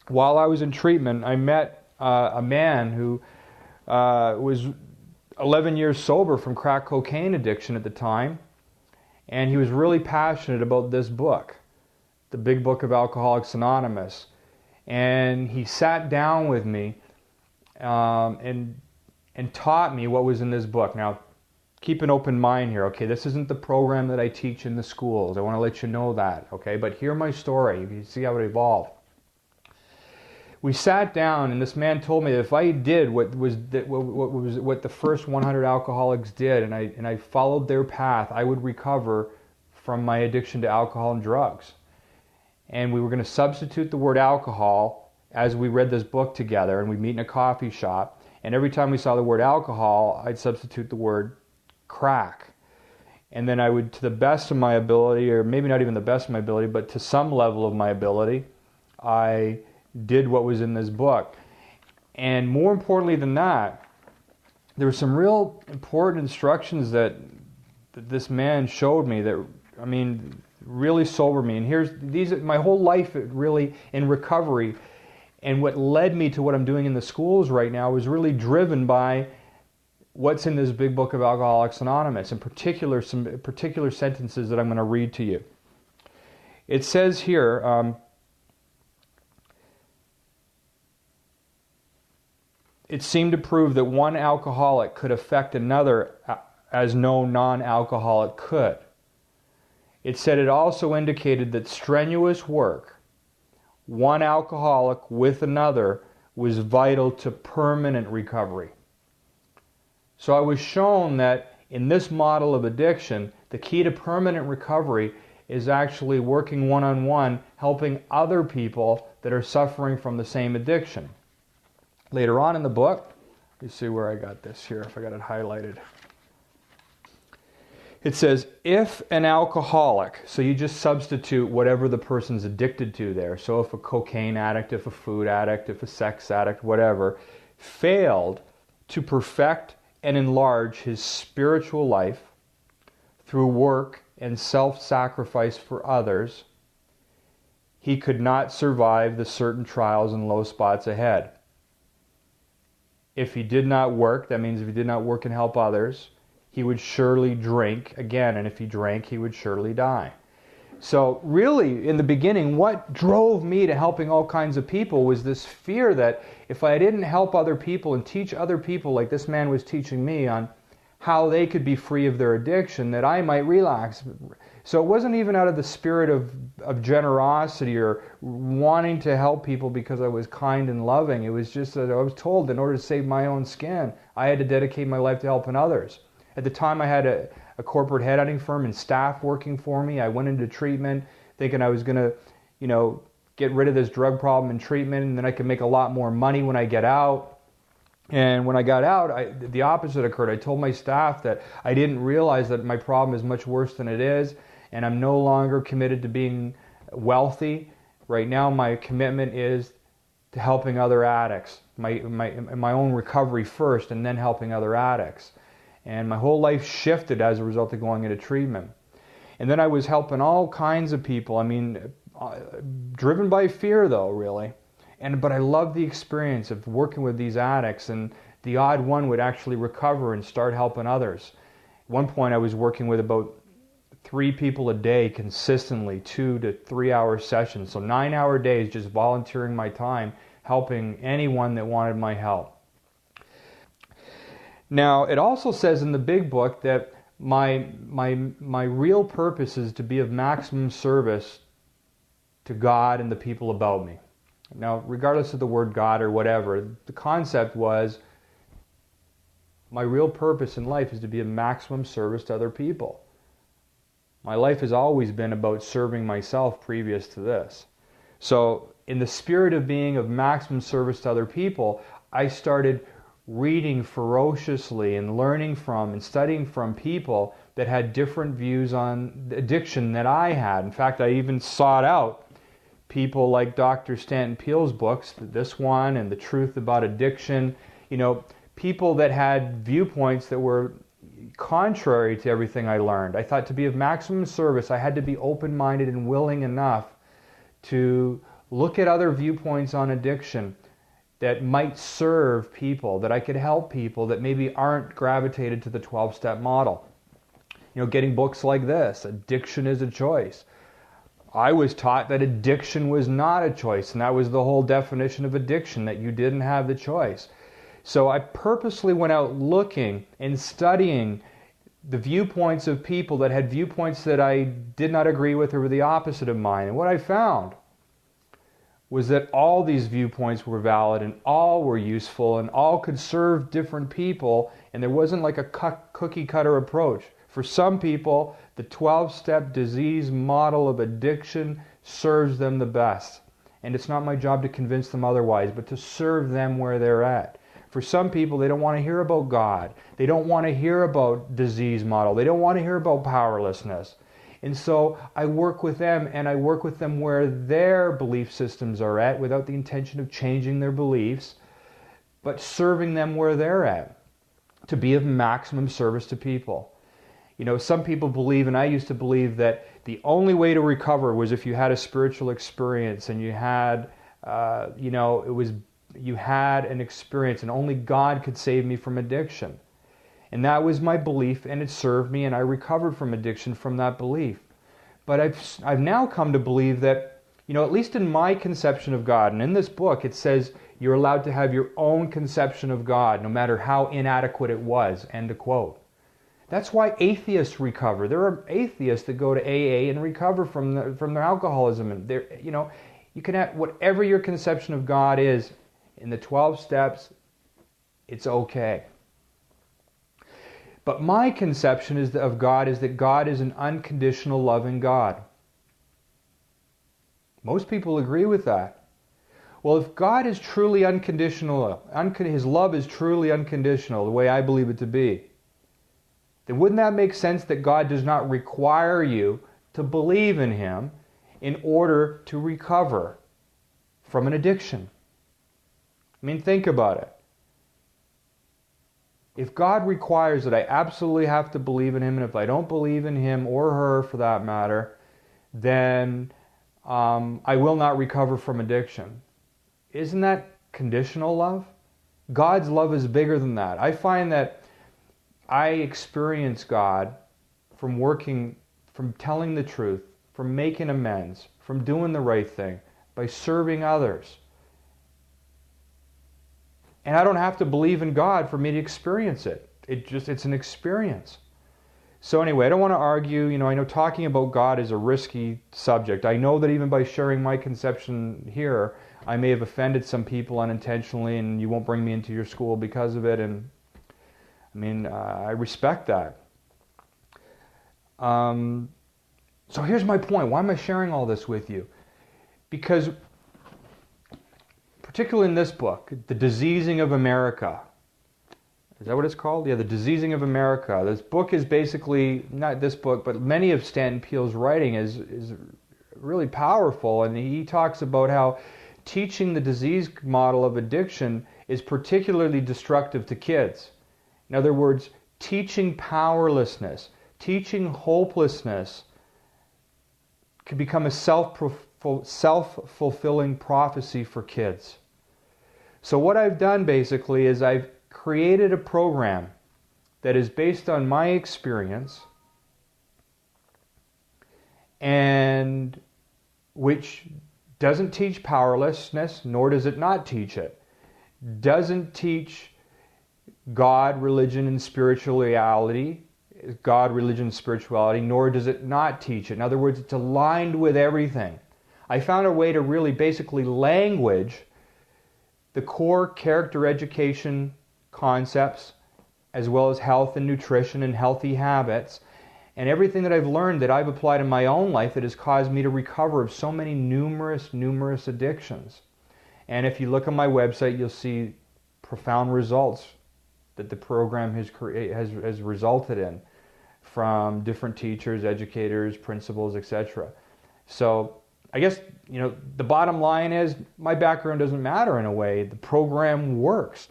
while I was in treatment, I met a man who was 11 years sober from crack cocaine addiction at the time, and he was really passionate about this book, the Big Book of Alcoholics Anonymous. And he sat down with me and taught me what was in this book. Now, keep an open mind here, okay? This isn't the program that I teach in the schools. I want to let you know that, okay? But hear my story. You see how it evolved. We sat down, and this man told me that if I did what the first 100 alcoholics did, and I followed their path, I would recover from my addiction to alcohol and drugs. And we were going to substitute the word alcohol as we read this book together, and we'd meet in a coffee shop. And every time we saw the word alcohol, I'd substitute the word crack. And then I would, to the best of my ability, or maybe not even the best of my ability, but to some level of my ability, I did what was in this book. And more importantly than that, there were some real important instructions that this man showed me that, I mean, really sobered me. And my whole life really in recovery, and what led me to what I'm doing in the schools right now was really driven by what's in this Big Book of Alcoholics Anonymous, in particular some particular sentences that I'm going to read to you. It says here, it seemed to prove that one alcoholic could affect another as no non-alcoholic could. It said it also indicated that strenuous work, one alcoholic with another, was vital to permanent recovery. So I was shown that in this model of addiction, the key to permanent recovery is actually working one-on-one, helping other people that are suffering from the same addiction. Later on in the book, you see where I got this here, if I got it highlighted. It says, if an alcoholic, so you just substitute whatever the person's addicted to there. So if a cocaine addict, if a food addict, if a sex addict, whatever, failed to perfect and enlarge his spiritual life through work and self-sacrifice for others, he could not survive the certain trials and low spots ahead. If he did not work, that means if he did not work and help others, he would surely drink again, and if he drank, he would surely die. So really, in the beginning, what drove me to helping all kinds of people was this fear that if I didn't help other people and teach other people, like this man was teaching me, on how they could be free of their addiction, that I might relapse. So it wasn't even out of the spirit of generosity or wanting to help people because I was kind and loving. It was just that I was told in order to save my own skin, I had to dedicate my life to helping others. At the time, I had a corporate headhunting firm and staff working for me. I went into treatment thinking I was going to, get rid of this drug problem in treatment, and then I could make a lot more money when I get out. And when I got out, the opposite occurred. I told my staff that I didn't realize that my problem is much worse than it is, and I'm no longer committed to being wealthy. Right now, my commitment is to helping other addicts, my own recovery first, and then helping other addicts. And my whole life shifted as a result of going into treatment. And then I was helping all kinds of people. Driven by fear, though, really. But I loved the experience of working with these addicts, and the odd one would actually recover and start helping others. At one point, I was working with about 3 people a day consistently, 2 to 3 hour sessions. So 9-hour days, just volunteering my time, helping anyone that wanted my help. Now, it also says in the Big Book that my real purpose is to be of maximum service to God and the people about me. Now, regardless of the word God or whatever, the concept was my real purpose in life is to be of maximum service to other people. My life has always been about serving myself previous to this. So, in the spirit of being of maximum service to other people, I started reading ferociously and learning from and studying from people that had different views on addiction that I had. In fact, I even sought out people like Dr. Stanton Peele's books, this one and The Truth About Addiction, people that had viewpoints that were contrary to everything I learned. I thought to be of maximum service, I had to be open-minded and willing enough to Look at other viewpoints on addiction that might serve people, that I could help people that maybe aren't gravitated to the 12-step model. Getting books like this, Addiction is a Choice. I was taught that addiction was not a choice, and that was the whole definition of addiction, that you didn't have the choice. So I purposely went out looking and studying the viewpoints of people that had viewpoints that I did not agree with or were the opposite of mine. And what I found was that all these viewpoints were valid and all were useful and all could serve different people, and there wasn't like a cookie cutter approach. For some people, the 12-step disease model of addiction serves them the best. And it's not my job to convince them otherwise, but to serve them where they're at. For some people, they don't want to hear about God. They don't want to hear about disease model. They don't want to hear about powerlessness. And so I work with them, and I work with them where their belief systems are at without the intention of changing their beliefs, but serving them where they're at to be of maximum service to people. Some people believe, and I used to believe, that the only way to recover was if you had a spiritual experience and you had, you had an experience and only God could save me from addiction. And that was my belief, and it served me, and I recovered from addiction from that belief. But I've now come to believe that, at least in my conception of God, and in this book it says you're allowed to have your own conception of God, no matter how inadequate it was, end of quote. That's why atheists recover. There are atheists that go to AA and recover from their alcoholism. And you can have whatever your conception of God is in the 12 steps. It's okay. But my conception of God is that God is an unconditional loving God. Most people agree with that. Well, if God is truly unconditional, His love is truly unconditional, the way I believe it to be, then wouldn't that make sense that God does not require you to believe in Him in order to recover from an addiction? I mean, think about it. If God requires that I absolutely have to believe in Him, and if I don't believe in Him or her for that matter, then I will not recover from addiction. Isn't that conditional love? God's love is bigger than that. I find that I experience God from working, from telling the truth, from making amends, from doing the right thing, by serving others. And I don't have to believe in God for me to experience it. It's an experience. So anyway, I don't want to argue. I know talking about God is a risky subject. I know that even by sharing my conception here, I may have offended some people unintentionally, and you won't bring me into your school because of it. And I respect that. So here's my point. Why am I sharing all this with you? Because particularly in this book, The Diseasing of America. Is that what it's called? Yeah, The Diseasing of America. This book is basically, not this book, but many of Stanton Peele's writing is really powerful. And he talks about how teaching the disease model of addiction is particularly destructive to kids. In other words, teaching powerlessness, teaching hopelessness can become a self-fulfilling prophecy for kids. So what I've done basically is I've created a program that is based on my experience and which doesn't teach powerlessness, nor does it not teach it. Doesn't teach God, religion, and spirituality, nor does it not teach it. In other words, it's aligned with everything. I found a way to really basically language the core character education concepts, as well as health and nutrition and healthy habits, and everything that I've learned that I've applied in my own life that has caused me to recover of so many numerous addictions. And if you look on my website, you'll see profound results that the program has resulted in from different teachers, educators, principals, etc. So I guess, the bottom line is my background doesn't matter in a way. The program works.